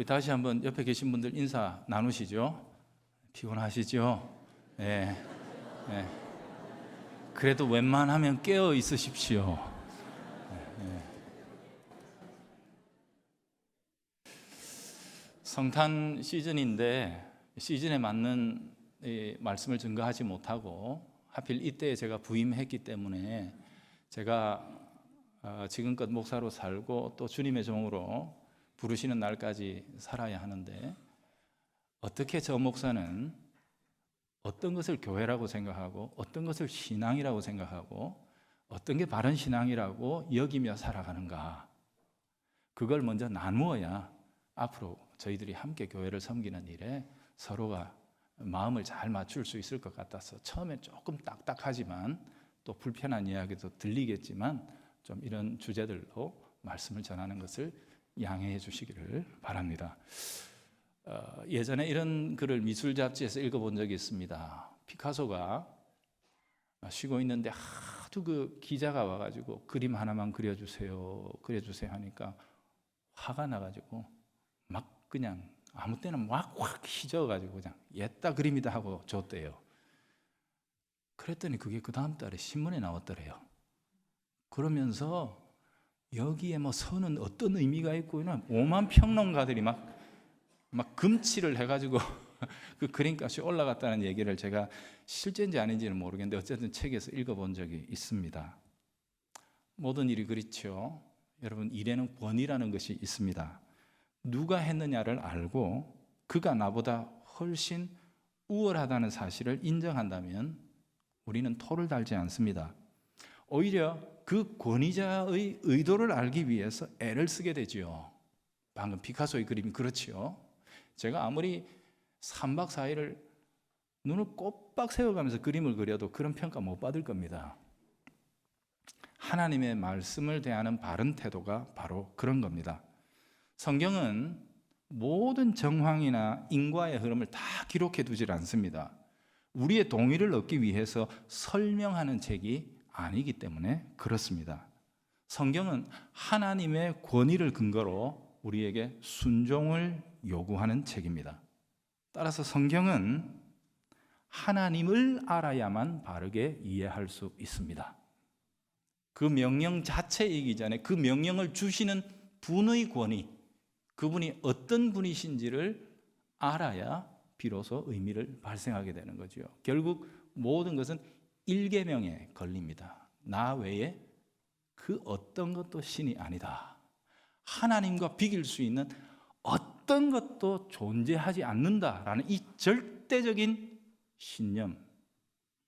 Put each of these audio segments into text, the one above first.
우리 다시 한번 옆에 계신 분들 인사 나누시죠. 피곤하시죠? 네. 네. 그래도 웬만하면 깨어 있으십시오. 네. 성탄 시즌인데 시즌에 맞는 말씀을 증거하지 못하고 하필 이때 제가 부임했기 때문에 제가 지금껏 목사로 살고 또 주님의 종으로 부르시는 날까지 살아야 하는데, 어떻게 저 목사는 어떤 것을 교회라고 생각하고 어떤 것을 신앙이라고 생각하고 어떤 게 바른 신앙이라고 여기며 살아가는가, 그걸 먼저 나누어야 앞으로 저희들이 함께 교회를 섬기는 일에 서로가 마음을 잘 맞출 수 있을 것 같아서 처음에 조금 딱딱하지만 또 불편한 이야기도 들리겠지만 좀 이런 주제들로 말씀을 전하는 것을 양해해 주시기를 바랍니다. 예전에 이런 글을 미술 잡지에서 읽어본 적이 있습니다. 피카소가 쉬고 있는데 하도 그 기자가 와가지고 그림 하나만 그려주세요 하니까 화가 나가지고 막 그냥 아무 때나 막 확 휘저어가지고 그냥 옛다 그림이다 하고 줬대요. 그랬더니 그게 그 다음 달에 신문에 나왔더래요. 그러면서 여기에 뭐 선은 어떤 의미가 있고 이런 오만 평론가들이 막 금치를 해가지고 그 그림값이 올라갔다는 얘기를 제가 실제인지 아닌지는 모르겠는데 어쨌든 책에서 읽어본 적이 있습니다. 모든 일이 그렇죠. 여러분, 일에는 권위라는 것이 있습니다. 누가 했느냐를 알고 그가 나보다 훨씬 우월하다는 사실을 인정한다면 우리는 토를 달지 않습니다. 오히려 그 권위자의 의도를 알기 위해서 애를 쓰게 되죠. 방금 피카소의 그림이 그렇지요. 제가 아무리 3박 4일을 눈을 꼬박 세워가면서 그림을 그려도 그런 평가 못 받을 겁니다. 하나님의 말씀을 대하는 바른 태도가 바로 그런 겁니다. 성경은 모든 정황이나 인과의 흐름을 다 기록해 두질 않습니다. 우리의 동의를 얻기 위해서 설명하는 책이 아니기 때문에 그렇습니다. 성경은 하나님의 권위를 근거로 우리에게 순종을 요구하는 책입니다. 따라서 성경은 하나님을 알아야만 바르게 이해할 수 있습니다. 그 명령 자체이기 전에 그 명령을 주시는 분의 권위, 그분이 어떤 분이신지를 알아야 비로소 의미를 발생하게 되는 거죠. 결국 모든 것은 일계명에 걸립니다. 나 외에 그 어떤 것도 신이 아니다. 하나님과 비길 수 있는 어떤 것도 존재하지 않는다라는 이 절대적인 신념,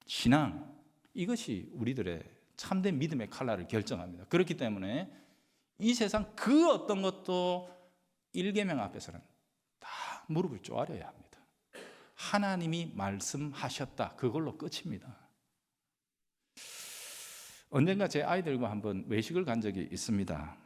신앙, 이것이 우리들의 참된 믿음의 칼날을 결정합니다. 그렇기 때문에 이 세상 그 어떤 것도 일계명 앞에서는 다 무릎을 쪼아려야 합니다. 하나님이 말씀하셨다, 그걸로 끝입니다. 언젠가 제 아이들과 한번 외식을 간 적이 있습니다.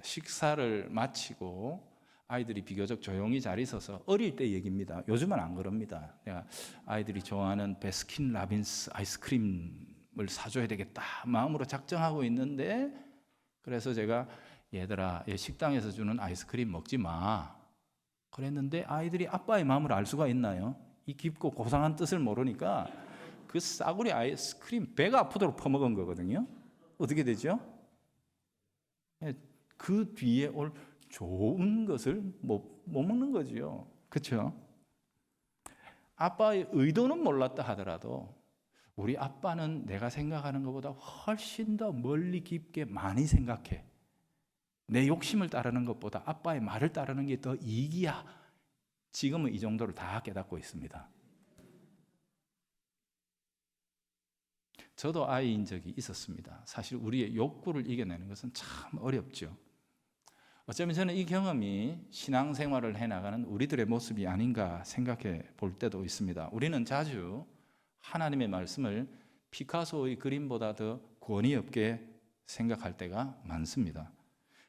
식사를 마치고 아이들이 비교적 조용히 잘 있어서, 어릴 때 얘기입니다. 요즘은 안 그럽니다. 내가 아이들이 좋아하는 베스킨 라빈스 아이스크림을 사줘야 되겠다 마음으로 작정하고 있는데, 그래서 제가 얘들아, 식당에서 주는 아이스크림 먹지 마 그랬는데 아이들이 아빠의 마음을 알 수가 있나요? 이 깊고 고상한 뜻을 모르니까 그 싸구려 아이스크림 배가 아프도록 퍼먹은 거거든요. 어떻게 되죠? 그 뒤에 올 좋은 것을 못 먹는 거지요. 그렇죠? 아빠의 의도는 몰랐다 하더라도 우리 아빠는 내가 생각하는 것보다 훨씬 더 멀리 깊게 많이 생각해. 내 욕심을 따르는 것보다 아빠의 말을 따르는 게 더 이익이야. 지금은 이 정도를 다 깨닫고 있습니다. 저도 아이인 적이 있었습니다. 사실 우리의 욕구를 이겨내는 것은 참 어렵죠. 어쩌면 저는 이 경험이 신앙생활을 해나가는 우리들의 모습이 아닌가 생각해 볼 때도 있습니다. 우리는 자주 하나님의 말씀을 피카소의 그림보다 더 권위 없게 생각할 때가 많습니다.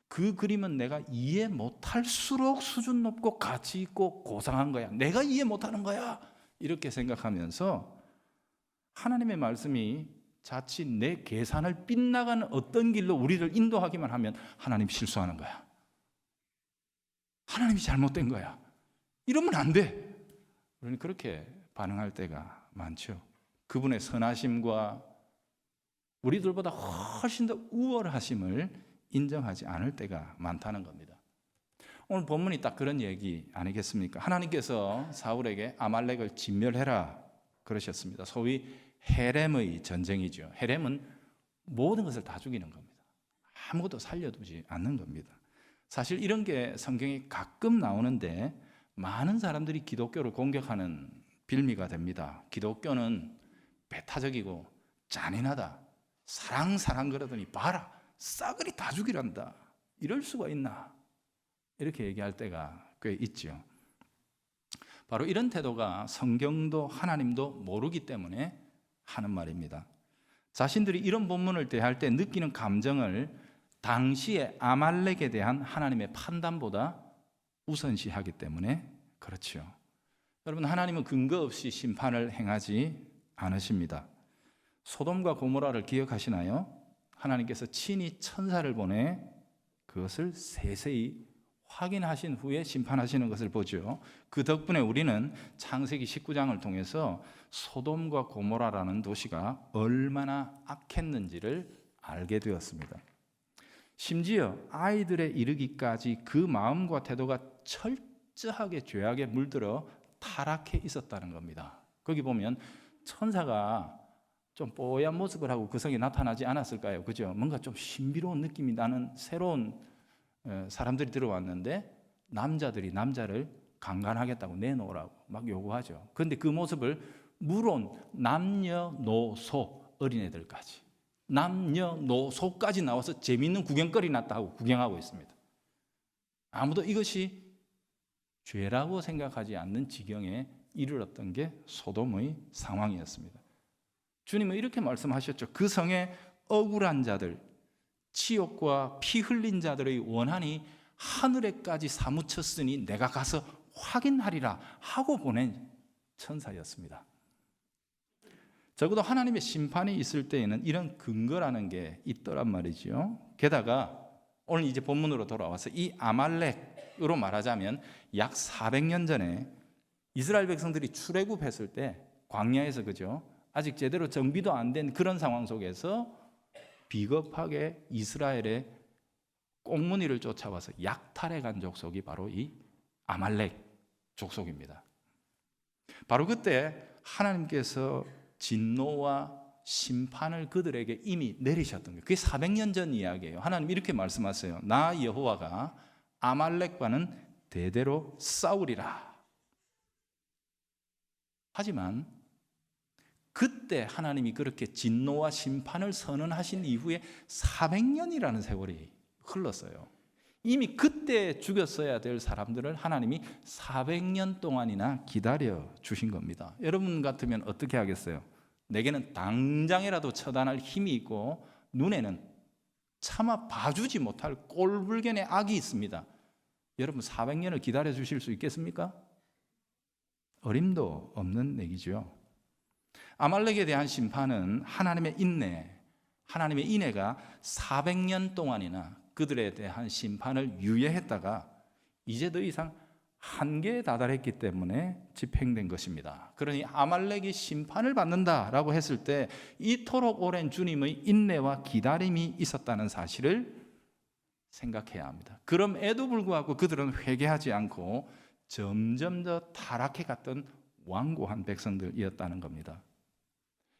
그 그림은 내가 이해 못할수록 수준 높고 가치 있고 고상한 거야. 내가 이해 못하는 거야. 이렇게 생각하면서 하나님의 말씀이 자칫 내 계산을 빗나가는 어떤 길로 우리를 인도하기만 하면 하나님 실수하는 거야. 하나님이 잘못된 거야. 이러면 안 돼. 우리는 그렇게 반응할 때가 많죠. 그분의 선하심과 우리들보다 훨씬 더 우월하심을 인정하지 않을 때가 많다는 겁니다. 오늘 본문이 딱 그런 얘기 아니겠습니까? 하나님께서 사울에게 아말렉을 진멸해라 그러셨습니다. 소위 헤렘의 전쟁이죠. 헤렘은 모든 것을 다 죽이는 겁니다. 아무것도 살려두지 않는 겁니다. 사실 이런 게 성경에 가끔 나오는데 많은 사람들이 기독교를 공격하는 빌미가 됩니다. 기독교는 배타적이고 잔인하다. 사랑 그러더니 봐라 싸그리 다 죽이란다. 이럴 수가 있나? 이렇게 얘기할 때가 꽤 있죠. 바로 이런 태도가 성경도 하나님도 모르기 때문에 하는 말입니다. 자신들이 이런 본문을 대할 때 느끼는 감정을 당시의 아말렉에 대한 하나님의 판단보다 우선시하기 때문에 그렇죠. 여러분, 하나님은 근거 없이 심판을 행하지 않으십니다. 소돔과 고모라를 기억하시나요? 하나님께서 친히 천사를 보내 그것을 세세히 확인하신 후에 심판하시는 것을 보죠. 그 덕분에 우리는 창세기 19장을 통해서 소돔과 고모라라는 도시가 얼마나 악했는지를 알게 되었습니다. 심지어 아이들에 이르기까지 그 마음과 태도가 철저하게 죄악에 물들어 타락해 있었다는 겁니다. 거기 보면 천사가 좀 뽀얀 모습을 하고 그 성에 나타나지 않았을까요? 그죠? 뭔가 좀 신비로운 느낌이 나는 새로운 사람들이 들어왔는데 남자들이 남자를 강간하겠다고 내놓으라고 막 요구하죠. 그런데 그 모습을 물론 남녀노소 어린애들까지 남녀노소까지 나와서 재미있는 구경거리 났다고 구경하고 있습니다. 아무도 이것이 죄라고 생각하지 않는 지경에 이르렀던 게 소돔의 상황이었습니다. 주님은 이렇게 말씀하셨죠. 그 성에 억울한 자들, 치욕과 피 흘린 자들의 원한이 하늘에까지 사무쳤으니 내가 가서 확인하리라 하고 보낸 천사였습니다. 적어도 하나님의 심판이 있을 때에는 이런 근거라는 게 있더란 말이죠. 게다가 오늘 이제 본문으로 돌아와서 이 아말렉으로 말하자면 약 400년 전에 이스라엘 백성들이 출애굽했을 때 광야에서 그죠? 아직 제대로 정비도 안 된 그런 상황 속에서 비겁하게 이스라엘의 꽁무니를 쫓아와서 약탈해 간 족속이 바로 이 아말렉 족속입니다. 바로 그때 하나님께서 진노와 심판을 그들에게 이미 내리셨던 거예요. 그게 400년 전 이야기예요. 하나님 이렇게 말씀하세요. 나 여호와가 아말렉과는 대대로 싸우리라. 하지만 그때 하나님이 그렇게 진노와 심판을 선언하신 이후에 400년이라는 세월이 흘렀어요. 이미 그때 죽였어야 될 사람들을 하나님이 400년 동안이나 기다려 주신 겁니다. 여러분 같으면 어떻게 하겠어요? 내게는 당장이라도 처단할 힘이 있고 눈에는 차마 봐주지 못할 꼴불견의 악이 있습니다. 여러분 400년을 기다려 주실 수 있겠습니까? 어림도 없는 얘기죠. 아말렉에 대한 심판은 하나님의 인내가 400년 동안이나 그들에 대한 심판을 유예했다가 이제 더 이상 한계에 다다랐기 때문에 집행된 것입니다. 그러니 아말렉이 심판을 받는다라고 했을 때 이토록 오랜 주님의 인내와 기다림이 있었다는 사실을 생각해야 합니다. 그럼에도 불구하고 그들은 회개하지 않고 점점 더 타락해 갔던 완고한 백성들이었다는 겁니다.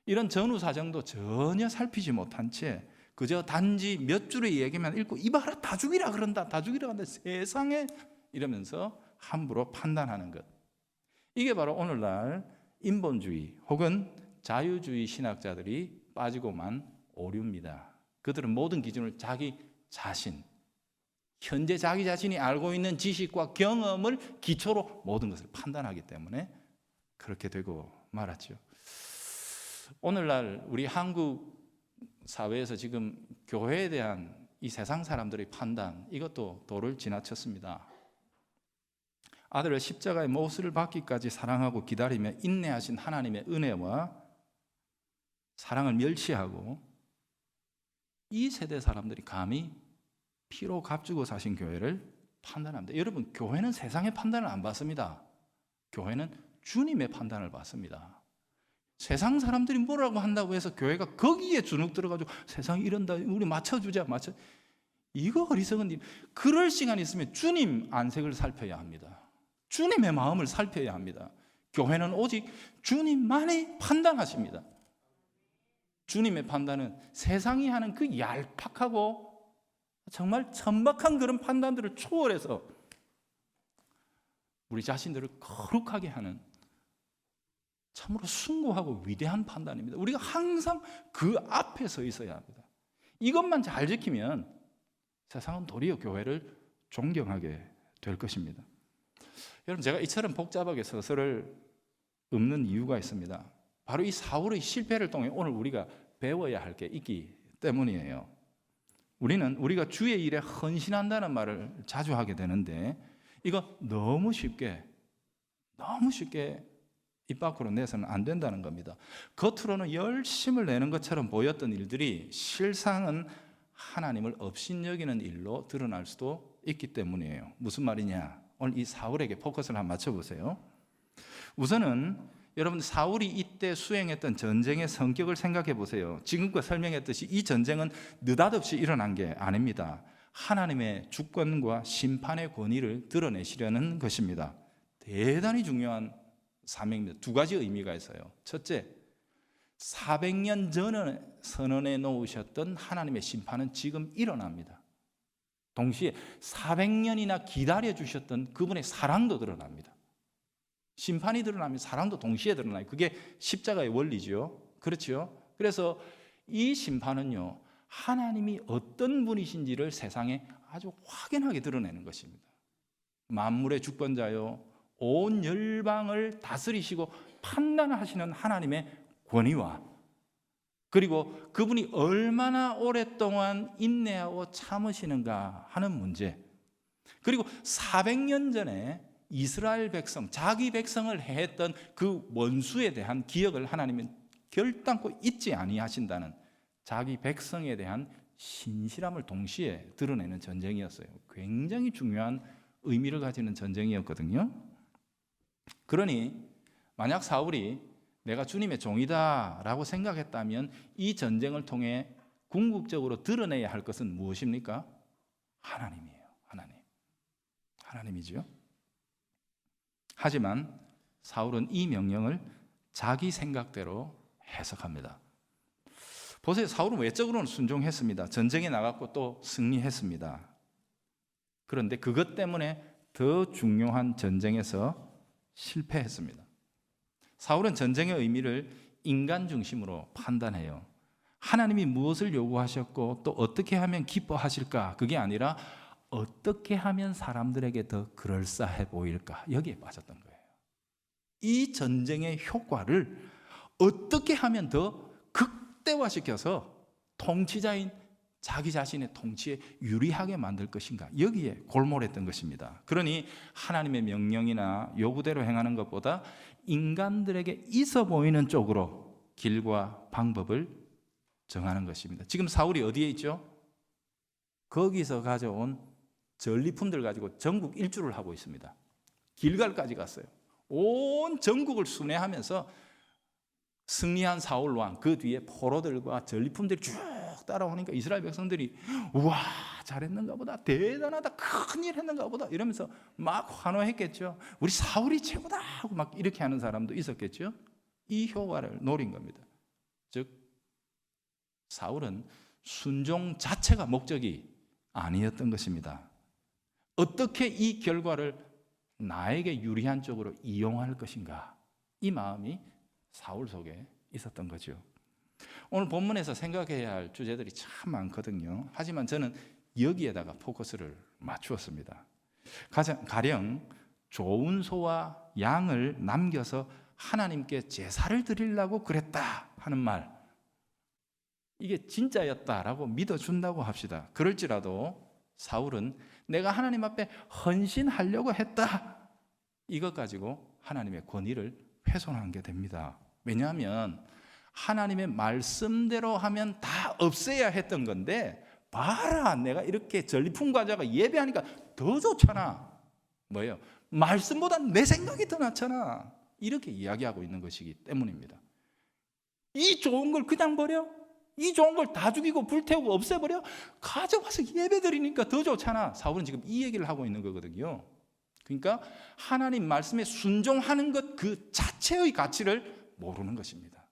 이런 전후 사정도 전혀 살피지 못한 채 그저 단지 몇 줄의 얘기만 읽고 이봐라 다 죽이라 그런다 다 죽이라 한다 세상에 이러면서 함부로 판단하는 것. 이게 바로 오늘날 인본주의 혹은 자유주의 신학자들이 빠지고만 오류입니다. 그들은 모든 기준을 자기 자신, 현재 자기 자신이 알고 있는 지식과 경험을 기초로 모든 것을 판단하기 때문에 그렇게 되고 말았죠. 오늘날 우리 한국 사회에서 지금 교회에 대한 이 세상 사람들의 판단, 이것도 도를 지나쳤습니다. 아들을 십자가의 못을 받기까지 사랑하고 기다리며 인내하신 하나님의 은혜와 사랑을 멸시하고 이 세대 사람들이 감히 피로 값주고 사신 교회를 판단합니다. 여러분, 교회는 세상의 판단을 안 받습니다. 교회는 주님의 판단을 받습니다. 세상 사람들이 뭐라고 한다고 해서 교회가 거기에 주눅 들어가지고 세상이 이런다, 우리 맞춰주자, 이거 어리석은 일. 그럴 시간이 있으면 주님 안색을 살펴야 합니다. 주님의 마음을 살펴야 합니다. 교회는 오직 주님만이 판단하십니다. 주님의 판단은 세상이 하는 그 얄팍하고 정말 천박한 그런 판단들을 초월해서 우리 자신들을 거룩하게 하는 참으로 숭고하고 위대한 판단입니다. 우리가 항상 그 앞에 서 있어야 합니다. 이것만 잘 지키면 세상은 도리어 교회를 존경하게 될 것입니다. 여러분, 제가 이처럼 복잡하게 서서를 읊는 이유가 있습니다. 바로 이 사울의 실패를 통해 오늘 우리가 배워야 할 게 있기 때문이에요. 우리가 주의 일에 헌신한다는 말을 자주 하게 되는데 이거 너무 쉽게 입 밖으로 내서는 안 된다는 겁니다. 겉으로는 열심을 내는 것처럼 보였던 일들이 실상은 하나님을 업신여기는 일로 드러날 수도 있기 때문이에요. 무슨 말이냐? 오늘 이 사울에게 포커스를 한번 맞춰보세요. 우선은 여러분, 사울이 이때 수행했던 전쟁의 성격을 생각해 보세요. 지금껏 설명했듯이 이 전쟁은 느닷없이 일어난 게 아닙니다. 하나님의 주권과 심판의 권위를 드러내시려는 것입니다. 대단히 중요한 사명입니다. 두 가지 의미가 있어요. 첫째, 400년 전에 선언해 놓으셨던 하나님의 심판은 지금 일어납니다. 동시에 400년이나 기다려 주셨던 그분의 사랑도 드러납니다. 심판이 드러나면 사랑도 동시에 드러나요. 그게 십자가의 원리죠. 그렇죠? 그래서 이 심판은요, 하나님이 어떤 분이신지를 세상에 아주 확연하게 드러내는 것입니다. 만물의 주권자요, 온 열방을 다스리시고 판단하시는 하나님의 권위와 그리고 그분이 얼마나 오랫동안 인내하고 참으시는가 하는 문제, 그리고 400년 전에 이스라엘 백성, 자기 백성을 해했던 그 원수에 대한 기억을 하나님은 결단코 잊지 아니하신다는 자기 백성에 대한 신실함을 동시에 드러내는 전쟁이었어요. 굉장히 중요한 의미를 가지는 전쟁이었거든요. 그러니 만약 사울이 내가 주님의 종이다 라고 생각했다면 이 전쟁을 통해 궁극적으로 드러내야 할 것은 무엇입니까? 하나님이에요. 하나님이죠. 하지만 사울은 이 명령을 자기 생각대로 해석합니다. 보세요. 사울은 외적으로는 순종했습니다. 전쟁에 나갔고 또 승리했습니다. 그런데 그것 때문에 더 중요한 전쟁에서 실패했습니다. 사울은 전쟁의 의미를 인간 중심으로 판단해요. 하나님이 무엇을 요구하셨고 또 어떻게 하면 기뻐하실까? 그게 아니라 어떻게 하면 사람들에게 더 그럴싸해 보일까? 여기에 빠졌던 거예요. 이 전쟁의 효과를 어떻게 하면 더 극대화시켜서 통치자인 자기 자신의 통치에 유리하게 만들 것인가? 여기에 골몰했던 것입니다. 그러니 하나님의 명령이나 요구대로 행하는 것보다 인간들에게 있어 보이는 쪽으로 길과 방법을 정하는 것입니다. 지금 사울이 어디에 있죠? 거기서 가져온 전리품들 가지고 전국 일주를 하고 있습니다. 길갈까지 갔어요. 온 전국을 순회하면서 승리한 사울 왕, 그 뒤에 포로들과 전리품들이 쭉 따라오니까 이스라엘 백성들이 우와, 잘했는가 보다, 대단하다, 큰일 했는가 보다 이러면서 막 환호했겠죠. 우리 사울이 최고다 하고 막 이렇게 하는 사람도 있었겠죠. 이 효과를 노린 겁니다. 즉 사울은 순종 자체가 목적이 아니었던 것입니다. 어떻게 이 결과를 나에게 유리한 쪽으로 이용할 것인가, 이 마음이 사울 속에 있었던 거죠. 오늘 본문에서 생각해야 할 주제들이 참 많거든요. 하지만 저는 여기에다가 포커스를 맞추었습니다. 가령 좋은 소와 양을 남겨서 하나님께 제사를 드리려고 그랬다 하는 말, 이게 진짜였다라고 믿어준다고 합시다. 그럴지라도 사울은 내가 하나님 앞에 헌신하려고 했다, 이것 가지고 하나님의 권위를 훼손한 게 됩니다. 왜냐하면 하나님의 말씀대로 하면 다 없애야 했던 건데, 봐라, 내가 이렇게 전리품 가져가 예배하니까 더 좋잖아. 뭐예요? 말씀보다 내 생각이 더 낫잖아. 이렇게 이야기하고 있는 것이기 때문입니다. 이 좋은 걸 그냥 버려? 이 좋은 걸 다 죽이고 불태우고 없애버려? 가져가서 예배드리니까 더 좋잖아. 사울은 지금 이 얘기를 하고 있는 거거든요. 그러니까 하나님 말씀에 순종하는 것 그 자체의 가치를 모르는 것입니다.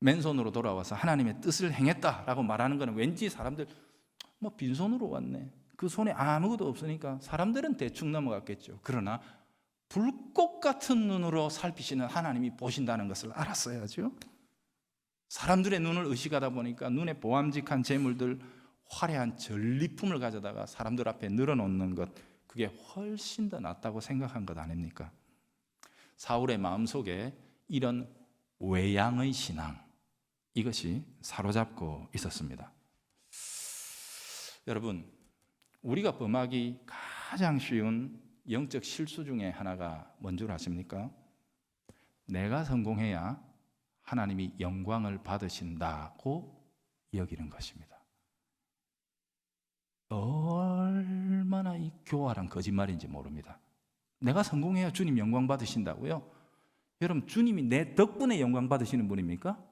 맨손으로 돌아와서 하나님의 뜻을 행했다라고 말하는 것은 왠지 사람들 뭐 빈손으로 왔네. 그 손에 아무것도 없으니까 사람들은 대충 넘어갔겠죠. 그러나 불꽃 같은 눈으로 살피시는 하나님이 보신다는 것을 알았어야죠. 사람들의 눈을 의식하다 보니까 눈에 보암직한 재물들, 화려한 전리품을 가져다가 사람들 앞에 늘어놓는 것, 그게 훨씬 더 낫다고 생각한 것 아닙니까? 사울의 마음속에 이런 외양의 신앙, 이것이 사로잡고 있었습니다. 여러분, 우리가 범하기 가장 쉬운 영적 실수 중에 하나가 뭔 줄 아십니까? 내가 성공해야 하나님이 영광을 받으신다고 여기는 것입니다. 얼마나 이 교활한 거짓말인지 모릅니다. 내가 성공해야 주님 영광 받으신다고요? 여러분, 주님이 내 덕분에 영광 받으시는 분입니까?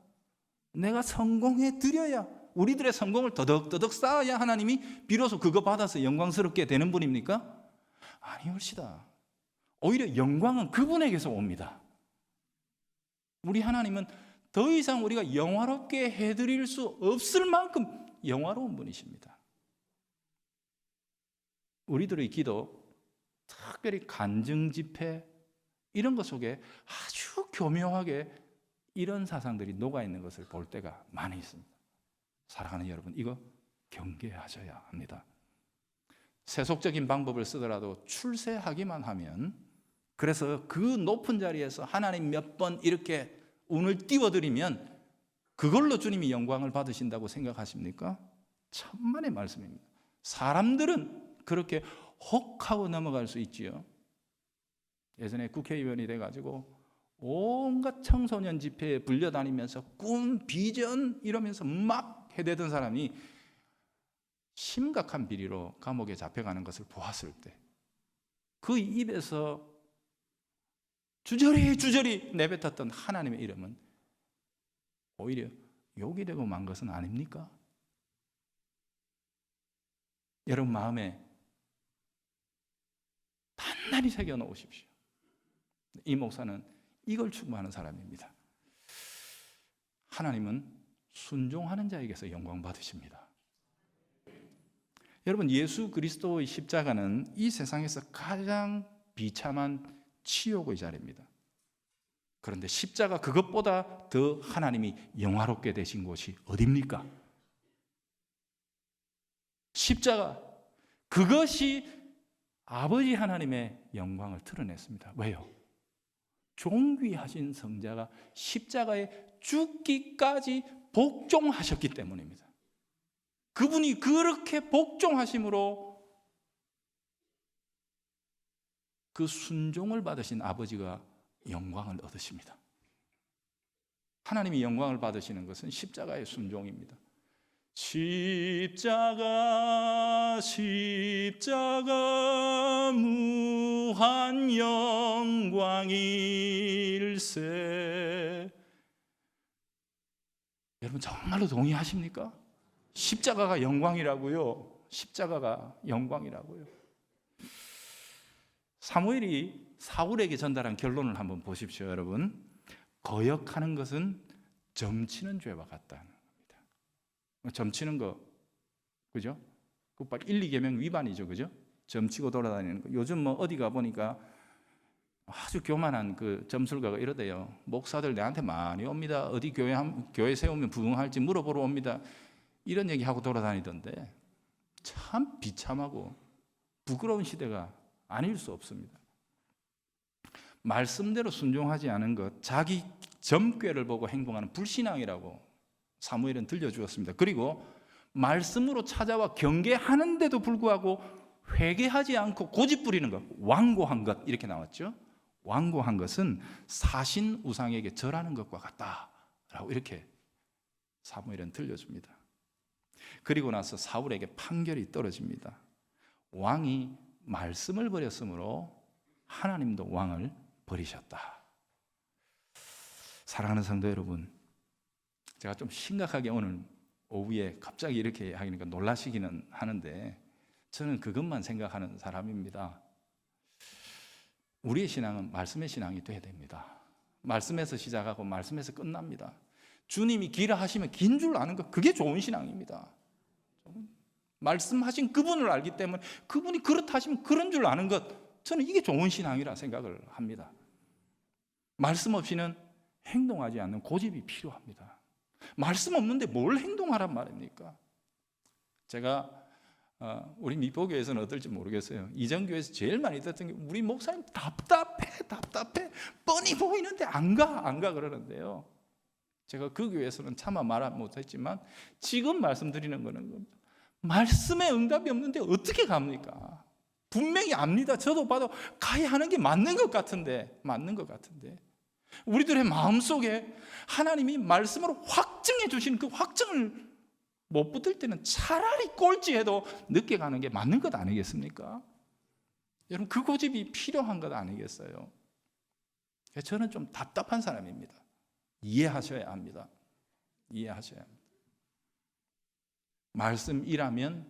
내가 성공해 드려야, 우리들의 성공을 더덕더덕 쌓아야 하나님이 비로소 그거 받아서 영광스럽게 되는 분입니까? 아니올시다. 오히려 영광은 그분에게서 옵니다. 우리 하나님은 더 이상 우리가 영화롭게 해드릴 수 없을 만큼 영화로운 분이십니다. 우리들의 기도, 특별히 간증 집회 이런 것 속에 아주 교묘하게 이런 사상들이 녹아있는 것을 볼 때가 많이 있습니다. 사랑하는 여러분, 이거 경계하셔야 합니다. 세속적인 방법을 쓰더라도 출세하기만 하면, 그래서 그 높은 자리에서 하나님 몇 번 이렇게 운을 띄워드리면 그걸로 주님이 영광을 받으신다고 생각하십니까? 천만의 말씀입니다. 사람들은 그렇게 혹하고 넘어갈 수 있지요. 예전에 국회의원이 돼가지고 온갖 청소년 집회에 불려다니면서 꿈, 비전 이러면서 막 해대던 사람이 심각한 비리로 감옥에 잡혀가는 것을 보았을 때 그 입에서 주저리 내뱉었던 하나님의 이름은 오히려 욕이 되고 만 것은 아닙니까? 여러분 마음에 단단히 새겨 놓으십시오. 이 목사는 이걸 추구하는 사람입니다. 하나님은 순종하는 자에게서 영광 받으십니다. 여러분, 예수 그리스도의 십자가는 이 세상에서 가장 비참한 치욕의 자리입니다. 그런데 십자가 그것보다 더 하나님이 영화롭게 되신 곳이 어디입니까? 십자가, 그것이 아버지 하나님의 영광을 드러냈습니다. 왜요? 존귀하신 성자가 십자가에 죽기까지 복종하셨기 때문입니다. 그분이 그렇게 복종하심으로 그 순종을 받으신 아버지가 영광을 얻으십니다. 하나님이 영광을 받으시는 것은 십자가의 순종입니다. 십자가 무한 영광일세. 여러분 정말로 동의하십니까? 십자가가 영광이라고요. 십자가가 영광이라고요. 사무엘이 사울에게 전달한 결론을 한번 보십시오, 여러분. 거역하는 것은 점치는 죄와 같다는 겁니다. 점치는 거, 그죠? 그 1, 2계명 위반이죠, 그죠? 점치고 돌아다니는 거. 요즘 뭐 어디 가 보니까 아주 교만한 그 점술가가 이러대요. 목사들 내한테 많이 옵니다. 어디 교회 세우면 부흥할지 물어보러 옵니다. 이런 얘기하고 돌아다니던데 참 비참하고 부끄러운 시대가 아닐 수 없습니다. 말씀대로 순종하지 않은 것, 자기 점괘를 보고 행동하는 불신앙이라고 사무엘은 들려주었습니다. 그리고 말씀으로 찾아와 경계하는데도 불구하고 회개하지 않고 고집부리는 것, 완고한 것, 이렇게 나왔죠. 완고한 것은 사신 우상에게 절하는 것과 같다라고 이렇게 사무엘은 들려줍니다. 그리고 나서 사울에게 판결이 떨어집니다. 왕이 말씀을 버렸으므로 하나님도 왕을 버리셨다. 사랑하는 성도 여러분, 제가 좀 심각하게 오늘 오후에 갑자기 이렇게 하니까 놀라시기는 하는데 저는 그것만 생각하는 사람입니다. 우리의 신앙은 말씀의 신앙이 돼야 됩니다. 말씀에서 시작하고 말씀에서 끝납니다. 주님이 기라 하시면 긴 줄 아는 것, 그게 좋은 신앙입니다. 말씀하신 그분을 알기 때문에 그분이 그렇다 하시면 그런 줄 아는 것, 저는 이게 좋은 신앙이라 생각을 합니다. 말씀 없이는 행동하지 않는 고집이 필요합니다. 말씀 없는데 뭘 행동하란 말입니까? 제가 우리 미포교에서는 어떨지 모르겠어요. 이전교에서 제일 많이 듣던 게 우리 목사님 답답해 뻔히 보이는데 안 가 그러는데요. 제가 그 교회에서는 차마 말 못했지만 지금 말씀드리는 거는 말씀에 응답이 없는데 어떻게 갑니까? 분명히 압니다. 저도 봐도 가야 하는 게 맞는 것 같은데 우리들의 마음속에 하나님이 말씀으로 확증해 주신 그 확증을 못 붙을 때는 차라리 꼴찌해도 늦게 가는 게 맞는 것 아니겠습니까? 여러분, 그 고집이 필요한 것 아니겠어요? 저는 좀 답답한 사람입니다. 이해하셔야 합니다. 말씀이라면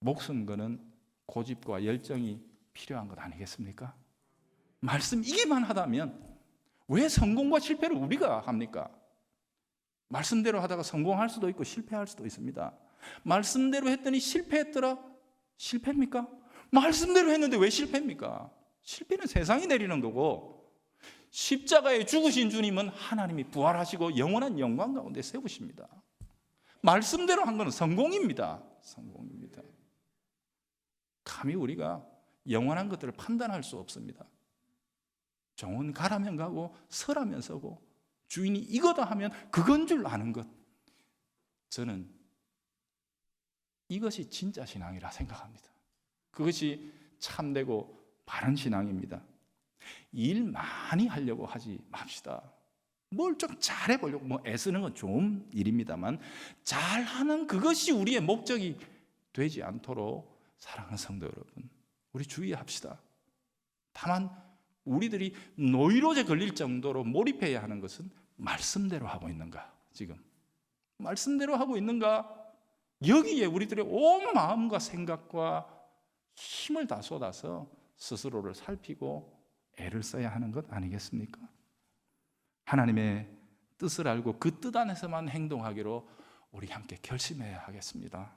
목숨 거는 고집과 열정이 필요한 것 아니겠습니까? 말씀이기만 하다면 왜 성공과 실패를 우리가 합니까? 말씀대로 하다가 성공할 수도 있고 실패할 수도 있습니다. 말씀대로 했더니 실패했더라? 실패입니까? 말씀대로 했는데 왜 실패입니까? 실패는 세상이 내리는 거고 십자가에 죽으신 주님은 하나님이 부활하시고 영원한 영광 가운데 세우십니다. 말씀대로 한 것은 성공입니다. 감히 우리가 영원한 것들을 판단할 수 없습니다. 정원 가라면 가고 서라면 서고 주인이 이거다 하면 그건 줄 아는 것, 저는 이것이 진짜 신앙이라 생각합니다. 그것이 참되고 바른 신앙입니다. 일 많이 하려고 하지 맙시다. 뭘 좀 잘해보려고 애쓰는 건 좋은 일입니다만 잘하는 그것이 우리의 목적이 되지 않도록 사랑하는 성도 여러분, 우리 주의합시다. 다만 우리들이 노이로제 걸릴 정도로 몰입해야 하는 것은 말씀대로 하고 있는가? 지금 말씀대로 하고 있는가? 여기에 우리들의 온 마음과 생각과 힘을 다 쏟아서 스스로를 살피고 애를 써야 하는 것 아니겠습니까? 하나님의 뜻을 알고 그 뜻 안에서만 행동하기로 우리 함께 결심해야 하겠습니다.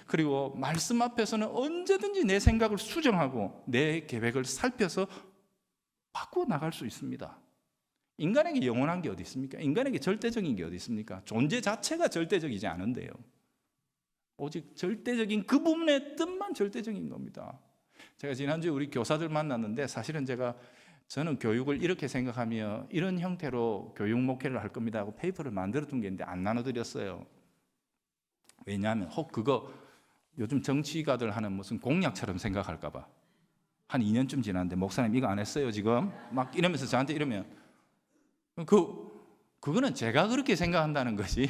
그리고 말씀 앞에서는 언제든지 내 생각을 수정하고 내 계획을 살펴서 바꾸어 나갈 수 있습니다. 인간에게 영원한 게 어디 있습니까? 인간에게 절대적인 게 어디 있습니까? 존재 자체가 절대적이지 않은데요. 오직 절대적인 그 부분의 뜻만 절대적인 겁니다. 제가 지난주에 우리 교사들 만났는데 사실은 저는 교육을 이렇게 생각하며 이런 형태로 교육 목회를 할 겁니다 하고 페이퍼를 만들어둔 게 있는데 안 나눠드렸어요. 왜냐하면 혹 그거 요즘 정치가들 하는 무슨 공약처럼 생각할까 봐. 한 2년쯤 지났는데 목사님 이거 안 했어요 지금? 막 이러면서 저한테 이러면 그거는 제가 그렇게 생각한다는 것이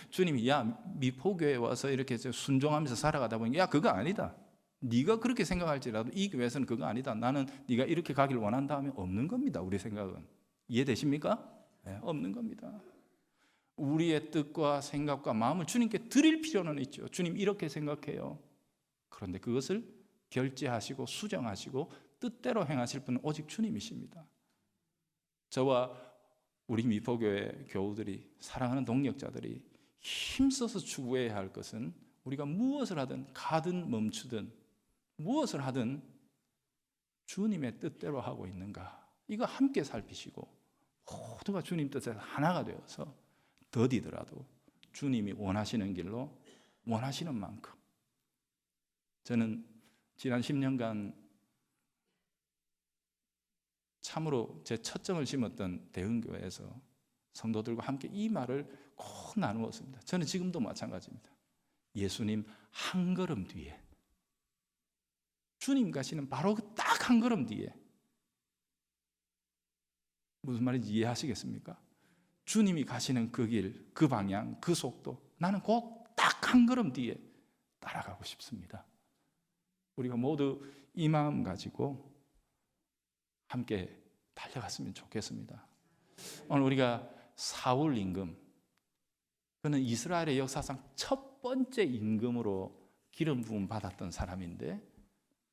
주님이 야 미포교회에 와서 이렇게 순종하면서 살아가다 보니 야 그거 아니다. 네가 그렇게 생각할지라도 이 교회에서는 그거 아니다. 나는 네가 이렇게 가기를 원한다 하면 없는 겁니다. 우리 생각은. 이해되십니까? 네, 없는 겁니다. 우리의 뜻과 생각과 마음을 주님께 드릴 필요는 있죠. 주님 이렇게 생각해요. 그런데 그것을 결제하시고 수정하시고 뜻대로 행하실 분은 오직 주님이십니다. 저와 우리 미포교회 교우들이 사랑하는 동역자들이 힘써서 추구해야 할 것은 우리가 무엇을 하든 가든 멈추든 무엇을 하든 주님의 뜻대로 하고 있는가, 이거 함께 살피시고 모두가 주님 뜻에 하나가 되어서 더디더라도 주님이 원하시는 길로 원하시는 만큼. 저는 지난 10년간 참으로 제 첫정을 심었던 대흥교회에서 성도들과 함께 이 말을 꼭 나누었습니다. 저는 지금도 마찬가지입니다. 예수님 한 걸음 뒤에, 주님 가시는 바로 딱 한 걸음 뒤에, 무슨 말인지 이해하시겠습니까? 주님이 가시는 그 길, 그 방향, 그 속도, 나는 곧 딱 한 걸음 뒤에 따라가고 싶습니다. 우리가 모두 이 마음 가지고 함께 달려갔으면 좋겠습니다. 오늘 우리가 사울 임금, 그는 이스라엘의 역사상 첫 번째 임금으로 기름 부음 받았던 사람인데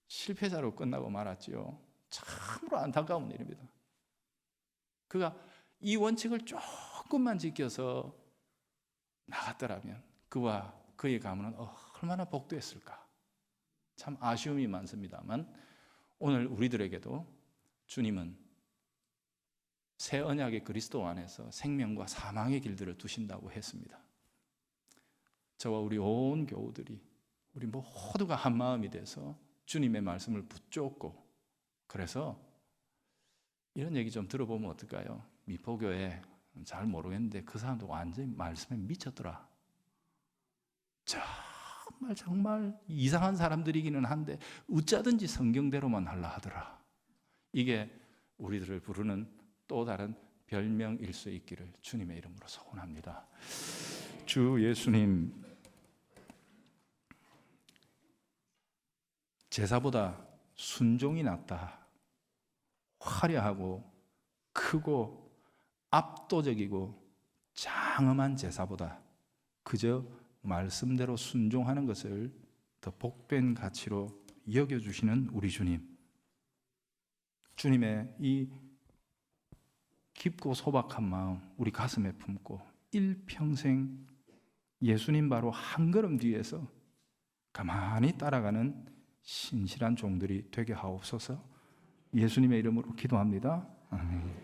실패자로 끝나고 말았지요. 참으로 안타까운 일입니다. 그가 이 원칙을 조금만 지켜서 나갔더라면 그와 그의 가문은 얼마나 복되었을까. 참 아쉬움이 많습니다만 오늘 우리들에게도 주님은 새 언약의 그리스도 안에서 생명과 사망의 길들을 두신다고 했습니다. 저와 우리 온 교우들이 우리 모두가 한 마음이 돼서 주님의 말씀을 붙잡고, 그래서 이런 얘기 좀 들어보면 어떨까요? 미포교회 잘 모르겠는데 그 사람도 완전히 말씀에 미쳤더라. 정말 이상한 사람들이기는 한데 어쩌든지 성경대로만 하려 하더라. 이게 우리들을 부르는 또 다른 별명일 수 있기를 주님의 이름으로 소원합니다. 주 예수님, 제사보다 순종이 낫다. 화려하고 크고 압도적이고 장엄한 제사보다 그저 말씀대로 순종하는 것을 더 복된 가치로 여겨주시는 우리 주님, 주님의 이 깊고 소박한 마음 우리 가슴에 품고 일평생 예수님 바로 한 걸음 뒤에서 가만히 따라가는 신실한 종들이 되게 하옵소서. 예수님의 이름으로 기도합니다. 아멘.